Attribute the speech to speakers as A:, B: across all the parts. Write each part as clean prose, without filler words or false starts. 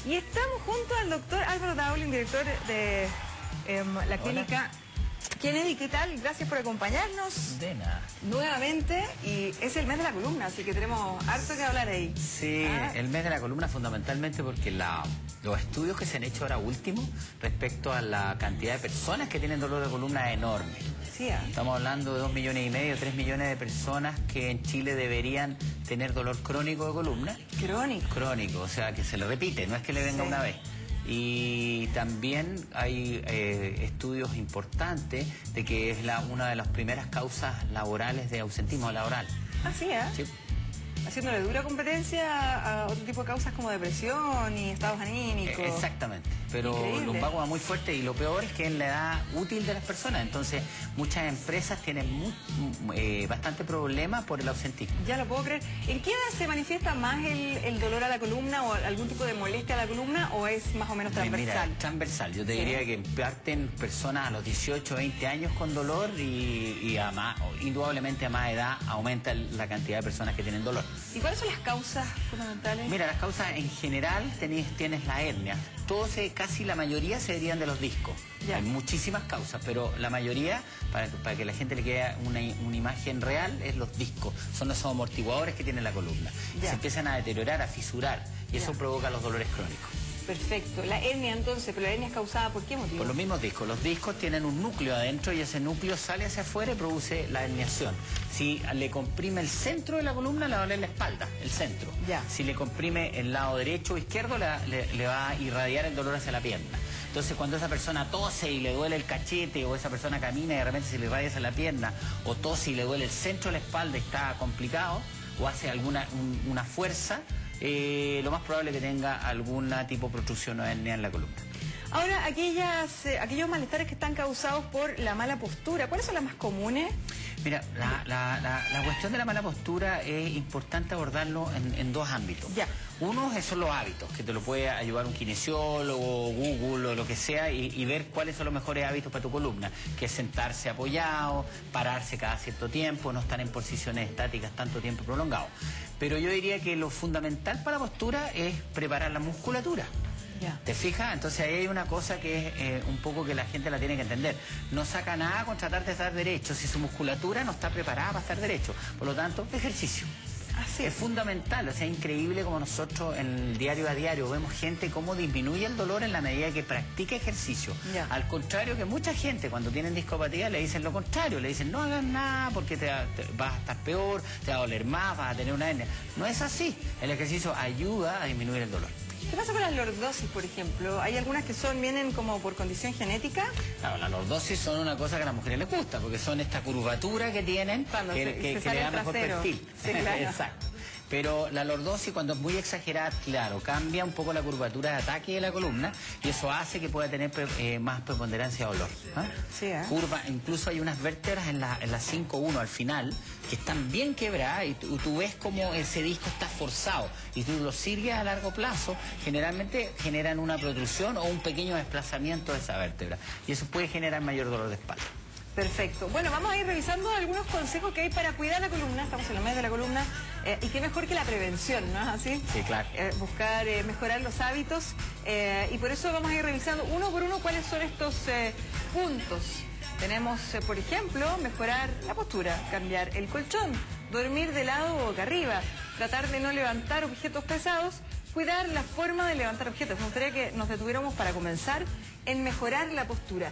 A: Y estamos junto al doctor Álvaro Dowling, director de la clínica Kennedy. ¿Qué tal? Gracias por acompañarnos.
B: De nada.
A: Nuevamente, y es el mes de la columna, así que tenemos harto que hablar ahí.
B: Sí, el mes de la columna fundamentalmente porque los estudios que se han hecho ahora último respecto a la cantidad de personas que tienen dolor de columna es enorme.
A: Sí,
B: Estamos hablando de 2,5 millones, 3 millones de personas que en Chile deberían tener dolor crónico de columna.
A: Crónico.
B: Crónico, o sea, que se le repite, no es que le venga una vez. Y también hay estudios importantes de que es una de las primeras causas laborales de ausentismo laboral.
A: Ah, sí,
B: Sí.
A: Haciéndole dura competencia a otro tipo de causas como depresión y estados anímicos.
B: Exactamente, pero
A: Increíble.
B: el lumbago va muy fuerte y lo peor es que es en la edad útil de las personas. Entonces, muchas empresas tienen bastante problema por el ausentismo.
A: Ya lo puedo creer. ¿En qué edad se manifiesta más el dolor a la columna o algún tipo de molestia a la columna o es más o menos transversal?
B: Mira, transversal. Yo te diría que parten personas a los 18, 20 años con dolor y indudablemente a más edad aumenta la cantidad de personas que tienen dolor.
A: ¿Y cuáles son las causas fundamentales?
B: Mira, las causas en general tienes la hernia. Casi la mayoría se derivan de los discos.
A: Ya.
B: Hay muchísimas causas, pero la mayoría, para que la gente le quede una imagen real, es los discos. Son esos amortiguadores que tiene la columna.
A: Ya.
B: Se empiezan a deteriorar, a fisurar, y eso provoca los dolores crónicos.
A: Perfecto. La hernia entonces, pero la hernia es causada ¿por qué motivo?
B: Por los mismos discos. Los discos tienen un núcleo adentro y ese núcleo sale hacia afuera y produce la herniación. Si le comprime el centro de la columna, le va a doler la espalda, el centro.
A: Ya.
B: Si le comprime el lado derecho o izquierdo, le va a irradiar el dolor hacia la pierna. Entonces, cuando esa persona tose y le duele el cachete, o esa persona camina y de repente se le irradia hacia la pierna, o tose y le duele el centro de la espalda y está complicado, o hace una fuerza, lo más probable es que tenga alguna tipo de protrusión o hernia en la columna.
A: Ahora, aquellos malestares que están causados por la mala postura, ¿cuáles son las más comunes?
B: Mira, la cuestión de la mala postura es importante abordarlo en dos ámbitos.
A: Ya.
B: Uno son los hábitos, que te lo puede ayudar un kinesiólogo, Google o lo que sea, y ver cuáles son los mejores hábitos para tu columna, que es sentarse apoyado, pararse cada cierto tiempo, no estar en posiciones estáticas tanto tiempo prolongado. Pero yo diría que lo fundamental para la postura es preparar la musculatura.
A: Ya.
B: ¿Te fijas? Entonces ahí hay una cosa que es un poco que la gente la tiene que entender. No saca nada con tratar de estar derecho si su musculatura no está preparada para estar derecho. Por lo tanto, ejercicio.
A: Así
B: Es fundamental, o sea, increíble como nosotros en el diario a diario vemos gente cómo disminuye el dolor en la medida que practica ejercicio.
A: Ya.
B: Al contrario que mucha gente cuando tienen discopatía le dicen lo contrario, le dicen no hagas nada porque vas a estar peor, te va a doler más, vas a tener una hernia. No es así, el ejercicio ayuda a disminuir el dolor.
A: ¿Qué pasa con las lordosis, por ejemplo? ¿Hay algunas que vienen como por condición genética?
B: Claro, las lordosis son una cosa que a las mujeres les gusta, porque son esta curvatura que tienen
A: Cuando
B: que
A: se
B: le
A: sale
B: da
A: el
B: mejor
A: trasero.
B: perfil.
A: Sí, claro.
B: Exacto. Pero la lordosis, cuando es muy exagerada, claro, cambia un poco la curvatura de ataque de la columna y eso hace que pueda tener más preponderancia de dolor.
A: Sí,
B: Curva, incluso hay unas vértebras en la 5.1 al final que están bien quebradas y tú ves como ese disco está forzado y tú lo sigues a largo plazo, generalmente generan una protrusión o un pequeño desplazamiento de esa vértebra y eso puede generar mayor dolor de espalda.
A: Perfecto. Bueno, vamos a ir revisando algunos consejos que hay para cuidar la columna. Estamos en el mes de la columna. Y qué mejor que la prevención, ¿no es así?
B: Sí, claro.
A: Buscar mejorar los hábitos. Y por eso vamos a ir revisando uno por uno cuáles son estos puntos. Tenemos, por ejemplo, mejorar la postura, cambiar el colchón, dormir de lado o boca arriba, tratar de no levantar objetos pesados, cuidar la forma de levantar objetos. Me gustaría que nos detuviéramos para comenzar en mejorar la postura.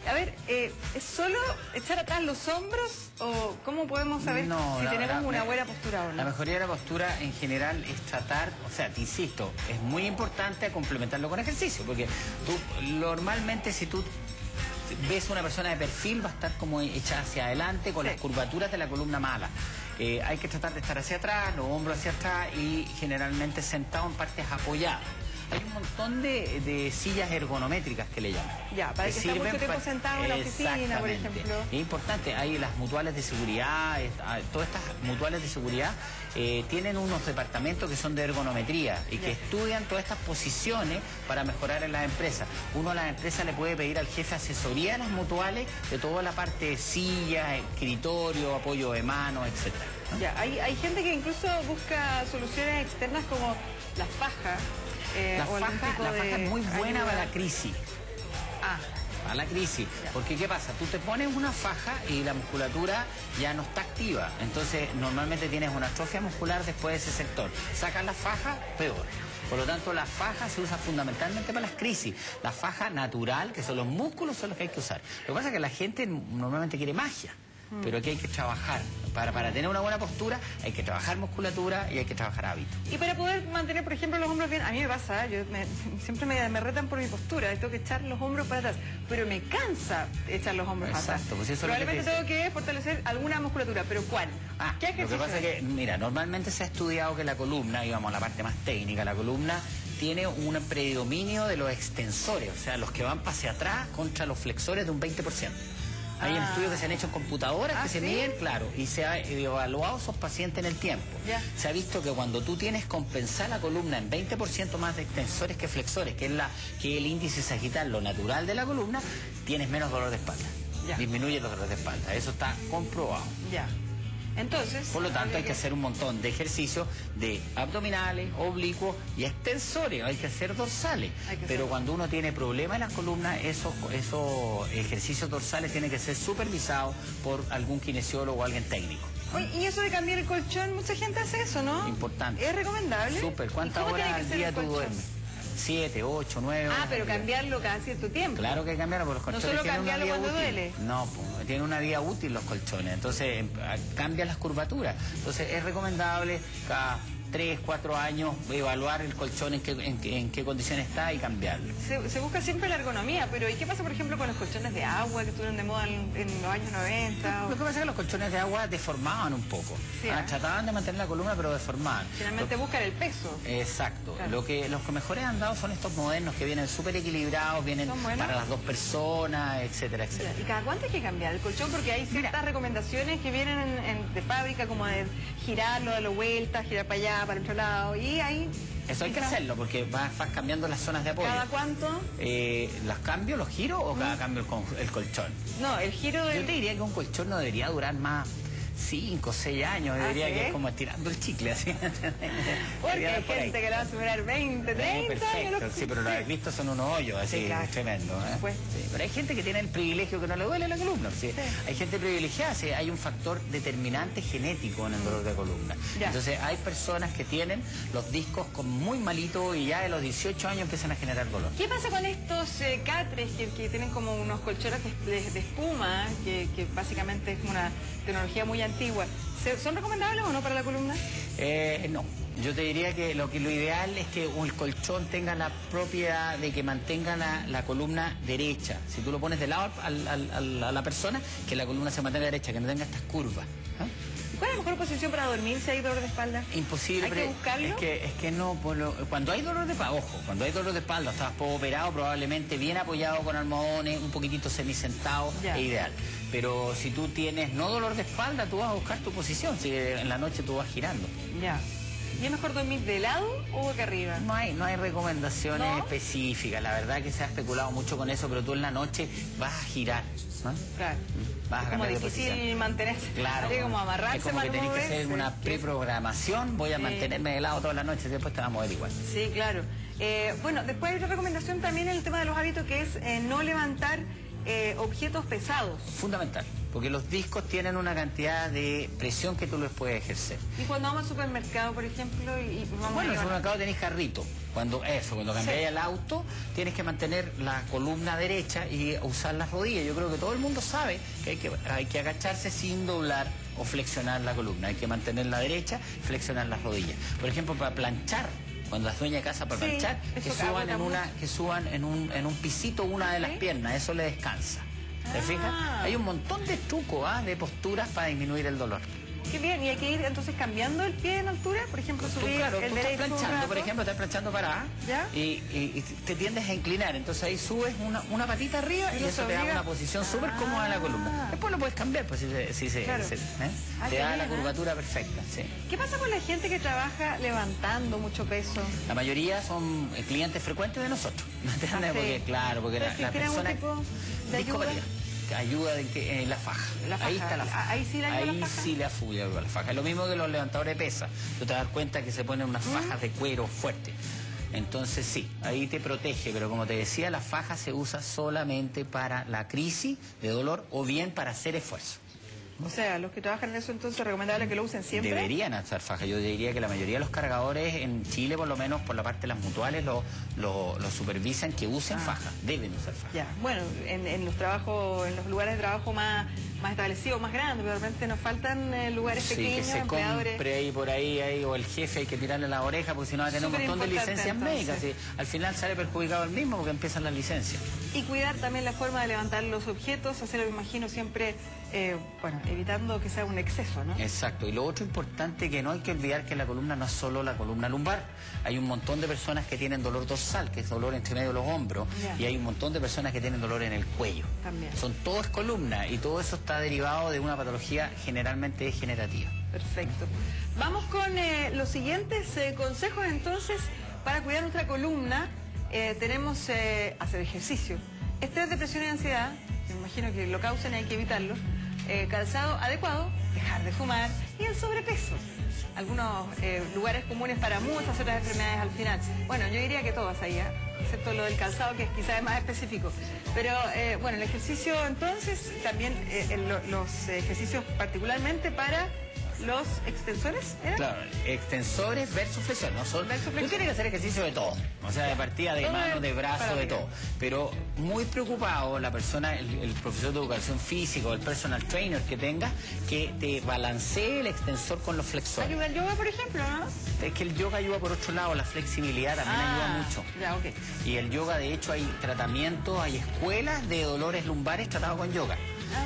A: A ver, ¿es solo echar atrás los hombros o cómo podemos saber si tenemos una buena postura o no?
B: La mejoría de la postura en general es tratar, o sea, te insisto, es muy importante complementarlo con ejercicio, porque tú normalmente si tú ves una persona de perfil va a estar como hecha hacia adelante con las curvaturas de la columna mala. Hay que tratar de estar hacia atrás, los hombros hacia atrás y generalmente sentado en partes apoyadas. Hay un montón de sillas ergonométricas que le llaman.
A: Ya, para que esté mucho tiempo sentado en la oficina, por ejemplo.
B: Es importante, hay las mutuales de seguridad, todas estas mutuales de seguridad tienen unos departamentos que son de ergonometría y que estudian todas estas posiciones para mejorar en las empresas. Uno a las empresas le puede pedir al jefe asesoría de las mutuales de toda la parte de silla, escritorio, apoyo de mano, etcétera, ¿no?
A: Ya, hay gente que incluso busca soluciones externas como la faja.
B: La
A: o algún tipo
B: faja
A: de
B: es muy buena
A: ayuda?
B: para la crisis.
A: Ah,
B: A la crisis, porque ¿qué pasa? Tú te pones una faja y la musculatura ya no está activa, entonces normalmente tienes una atrofia muscular después de ese sector. Sacas la faja, peor. Por lo tanto, la faja se usa fundamentalmente para las crisis. La faja natural, que son los músculos, son los que hay que usar. Lo que pasa es que la gente normalmente quiere magia, pero aquí hay que trabajar. Para tener una buena postura hay que trabajar musculatura y hay que trabajar hábitos.
A: y para poder mantener, por ejemplo, los hombros bien, a mí me pasa, siempre me retan por mi postura, tengo que echar los hombros para atrás, pero me cansa echar los hombros atrás.
B: Exacto, pues eso es lo que
A: Probablemente
B: te
A: tengo que fortalecer alguna musculatura, pero ¿cuál? ¿Qué
B: Lo que
A: ejercicio
B: pasa es que, mira, normalmente se ha estudiado que la columna, y vamos a la parte más técnica, la columna tiene un predominio de los extensores, o sea, los que van hacia atrás contra los flexores de un 20%. Hay estudios que se han hecho en computadoras que se
A: ¿sí?
B: miden, claro, y se ha evaluado a esos pacientes en el tiempo.
A: Ya.
B: Se ha visto que cuando tú tienes compensar la columna en 20% más de extensores que flexores, que es el índice sagital, lo natural de la columna, tienes menos dolor de espalda.
A: Ya.
B: Disminuye el dolor de espalda. Eso está comprobado.
A: Ya. Entonces,
B: Por lo tanto, hay que hacer un montón de ejercicios de abdominales, oblicuos y extensores. Hay que hacer dorsales. Pero cuando uno tiene problemas en las columnas, esos ejercicios dorsales tienen que ser supervisados por algún kinesiólogo o alguien técnico.
A: Oye, y eso de cambiar el colchón, mucha gente hace eso, ¿no?
B: Importante.
A: ¿Es recomendable?
B: Súper. ¿Cuántas
A: ¿Y cómo
B: horas
A: tiene que
B: al
A: ser
B: día
A: el
B: tú
A: colchón?
B: duermes? 7, 8, 9 horas.
A: Pero
B: al día.
A: cambiarlo cada cierto tiempo.
B: Claro que hay que cambiarlo, porque los colchones
A: solo
B: tienen una
A: cambiarlo
B: vida
A: cuando
B: útil.
A: duele.
B: No, pues, tienen una vida útil los colchones, entonces cambian las curvaturas. Entonces es recomendable cada 3, 4 años evaluar el colchón en qué condición está y cambiarlo.
A: Se busca siempre la ergonomía, pero ¿y qué pasa, por ejemplo, con los colchones de agua que estuvieron de moda en los años 90?
B: Lo que pasa es que los colchones de agua deformaban un poco.
A: Sí,
B: trataban de mantener la columna, pero deformaban.
A: Finalmente buscan el peso.
B: Exacto.
A: Claro.
B: Los que mejores han dado son estos modernos que vienen súper equilibrados, vienen para las dos personas, etcétera, etcétera.
A: ¿Y cada cuánto hay que cambiar el colchón? Porque hay ciertas recomendaciones que vienen de fábrica, como de girarlo, darlo vuelta, girar para allá, para el otro lado, y ahí...
B: Eso hay que hacerlo, porque vas cambiando las zonas de apoyo.
A: ¿Cada cuánto?
B: ¿Las cambio, los giro o cada cambio el colchón?
A: No, el giro del...
B: Yo te diría que un colchón no debería durar más 5, 6 años, diría
A: ¿sí?
B: que es como estirando el chicle, así.
A: Porque hay gente que le va a superar 20, 30
B: perfecto,
A: años.
B: sí, pero lo habéis visto, son unos hoyos así,
A: Sí, claro.
B: tremendo.
A: Pues.
B: Sí, pero hay gente que tiene el privilegio que no le duele la columna. ¿Sí?
A: Sí.
B: Hay gente privilegiada, sí, hay un factor determinante genético en el dolor de columna.
A: Ya.
B: Entonces hay personas que tienen los discos muy malitos y ya de los 18 años empiezan a generar dolor.
A: ¿Qué pasa con estos catres que tienen como unos colchones de espuma, que básicamente es una tecnología muy antigua? ¿Son recomendables o no para la columna?
B: No. Yo te diría que lo ideal es que el colchón tenga la propiedad de que mantenga la columna derecha. Si tú lo pones de lado a la persona, que la columna se mantenga derecha, que no tenga estas curvas.
A: ¿Cuál es la mejor posición para dormir si hay dolor de espalda?
B: Imposible.
A: ¿Hay que buscarlo?
B: Es que no, cuando hay dolor de espalda, ojo, cuando hay dolor de espalda, estabas poco operado, probablemente bien apoyado con almohadones, un poquitito semisentado,
A: Ya.
B: es ideal. Pero si tú tienes no dolor de espalda, tú vas a buscar tu posición, si en la noche tú vas girando.
A: Ya. ¿Y es mejor dormir de lado o boca arriba?
B: No hay recomendaciones
A: ¿No?
B: específicas, la verdad que se ha especulado mucho con eso, pero tú en la noche vas a girar, ¿no?
A: Claro.
B: Vas a
A: Es como
B: cambiar de
A: difícil
B: posición.
A: mantenerse.
B: Claro,
A: Hay que como amarrarse
B: es como
A: para
B: que tenés
A: no
B: que hacer
A: moverse.
B: una preprogramación, voy a mantenerme de lado toda la noche, después te vas a mover igual.
A: Sí, claro. Bueno, después hay otra recomendación también en el tema de los hábitos, que es no levantar objetos pesados.
B: Fundamental, porque los discos tienen una cantidad de presión que tú les puedes ejercer.
A: Y cuando vamos al supermercado, por ejemplo, y vamos
B: Bueno, en el
A: a
B: supermercado tenés carrito. Cuando cambiáis el auto, tienes que mantener la columna derecha y usar las rodillas. Yo creo que todo el mundo sabe que hay que agacharse sin doblar o flexionar la columna. Hay que mantenerla derecha, flexionar las rodillas. Por ejemplo, para planchar, cuando las dueñas de casa para planchar, que suban en un pisito una de las piernas, eso le descansa. ¿Te fijas? Hay un montón de trucos, de posturas para disminuir el dolor.
A: Qué bien, y hay que ir entonces cambiando el pie en altura, por ejemplo, subir
B: Claro,
A: el
B: tú
A: derecho
B: estás
A: un
B: planchando,
A: rato.
B: por ejemplo, estás planchando parada
A: ¿Ya?
B: y te tiendes a inclinar, entonces ahí subes una patita arriba y eso te da una posición súper cómoda en la columna. Después lo puedes cambiar, pues
A: Claro.
B: te da la curvatura perfecta. Sí.
A: ¿Qué pasa con la gente que trabaja levantando mucho peso?
B: La mayoría son clientes frecuentes de nosotros, ¿me entiendes? Porque
A: Pero si
B: la
A: tiene algún
B: persona...
A: tipo de ayuda.
B: Discopatía. Ayuda en la faja.
A: La faja.
B: Ahí está la faja.
A: Ahí sí le ayuda la faja.
B: sí le ayuda la faja. Es lo mismo que los levantadores de pesas. Tú te das cuenta que se ponen unas fajas de cuero fuerte. Entonces sí, ahí te protege, pero como te decía, la faja se usa solamente para la crisis de dolor o bien para hacer esfuerzo.
A: O sea, los que trabajan en eso, entonces, es recomendable que lo usen siempre.
B: Deberían usar faja. Yo diría que la mayoría de los cargadores en Chile, por lo menos por la parte de las mutuales, lo supervisan que usen faja. Deben usar faja.
A: Ya, bueno, en los trabajos, en los lugares de trabajo más establecidos, más grandes, pero de repente nos faltan lugares pequeños,
B: que se
A: empleadores.
B: compre ahí por ahí, o el jefe hay que tirarle la oreja, porque si no va a tener un montón de licencias médicas. Y al final sale perjudicado el mismo porque empiezan las licencias.
A: Y cuidar también la forma de levantar los objetos, hacerlo, me imagino, siempre, evitando que sea un exceso, ¿no?
B: Exacto. Y lo otro importante, que no hay que olvidar que la columna no es solo la columna lumbar. Hay un montón de personas que tienen dolor dorsal, que es dolor entre medio de los hombros, y hay un montón de personas que tienen dolor en el cuello.
A: También.
B: Son todas columnas y todo eso está derivado de una patología generalmente degenerativa.
A: Perfecto. Vamos con los siguientes consejos entonces para cuidar nuestra columna. Tenemos hacer ejercicio, estrés, depresión y ansiedad, me imagino que lo causan y hay que evitarlo, calzado adecuado, dejar de fumar y el sobrepeso. Algunos lugares comunes para muchas otras enfermedades al final. Bueno, yo diría que todas ahí, excepto lo del calzado, que quizás es más específico. Pero bueno, el ejercicio entonces, también los ejercicios particularmente para los extensores, ¿era?
B: Claro, extensores versus flexiones. No solo, tú tienes que hacer ejercicio de todo, o sea, de partida de manos, de brazos, de todo. Pero muy preocupado la persona, el profesor de educación física o el personal trainer que tenga, que te balancee el extensor con los flexores.
A: ¿Ayuda el yoga, por ejemplo, no?
B: Es que el yoga ayuda por otro lado, la flexibilidad también ayuda mucho.
A: Ya, okay.
B: Y el yoga, de hecho, hay tratamientos, hay escuelas de dolores lumbares tratados con yoga.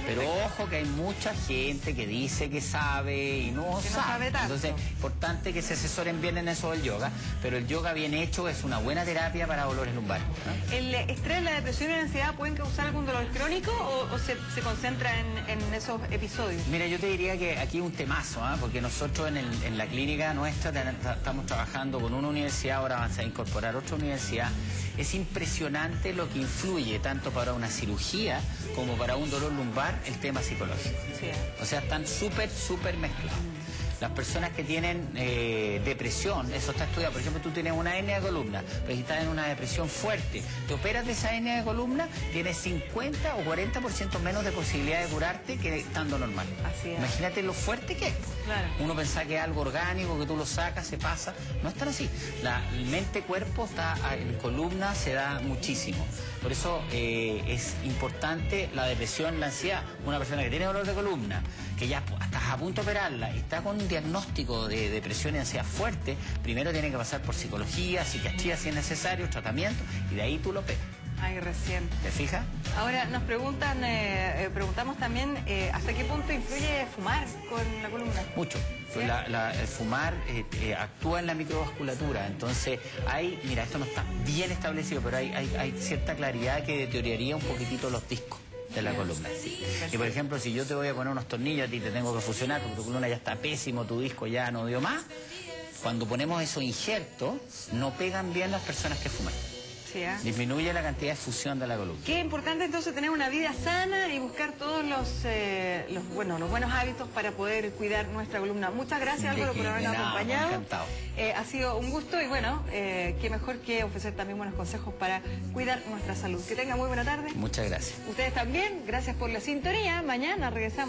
B: Pero ojo que hay mucha gente que dice que sabe y no sabe. Entonces, importante que se asesoren bien en eso del yoga, pero el yoga bien hecho es una buena terapia para dolores lumbares, ¿no?
A: ¿El estrés, la depresión y la ansiedad pueden causar algún dolor crónico o se concentra en esos episodios?
B: Mira, yo te diría que aquí es un temazo, porque nosotros en la clínica nuestra estamos trabajando con una universidad, ahora vamos a incorporar otra universidad. Es impresionante lo que influye tanto para una cirugía como para un dolor lumbar el tema psicológico.
A: Sí.
B: O sea, están súper mezclados. Las personas que tienen depresión, eso está estudiado. Por ejemplo, tú tienes una hernia de columna, pero si estás en una depresión fuerte, te operas de esa hernia de columna, tienes 50 o 40% menos de posibilidad de curarte que estando normal.
A: Así es.
B: Imagínate lo fuerte que es.
A: Claro.
B: Uno pensaba que es algo orgánico, que tú lo sacas, se pasa. No es tan así. La mente-cuerpo está en columna, se da muchísimo. Por eso es importante la depresión, la ansiedad. Una persona que tiene dolor de columna, que ya estás a punto de operarla y está con un diagnóstico de depresión y ansiedad fuerte, primero tiene que pasar por psicología, psiquiatría si es necesario, tratamiento, y de ahí tú lo pegas.
A: Ay, recién.
B: ¿Te fijas?
A: Ahora nos preguntamos también hasta qué punto influye fumar con la columna.
B: Mucho.
A: ¿Sí?
B: El fumar actúa en la microvasculatura, entonces mira, esto no está bien establecido, pero hay cierta claridad que deterioraría un poquitito los discos de la columna. Sí. Y por ejemplo, si yo te voy a poner unos tornillos a ti, te tengo que fusionar porque tu columna ya está pésimo, tu disco ya no dio más. Cuando ponemos esos injertos, no pegan bien las personas que fuman.
A: Sí,
B: disminuye la cantidad de fusión de la columna.
A: Qué importante entonces tener una vida sana y buscar todos los buenos hábitos para poder cuidar nuestra columna. Muchas gracias, Álvaro, por habernos acompañado.
B: Encantado.
A: Ha sido un gusto y bueno, qué mejor que ofrecer también buenos consejos para cuidar nuestra salud. Que tenga muy buena tarde.
B: Muchas gracias.
A: Ustedes también, gracias por la sintonía. Mañana regresamos.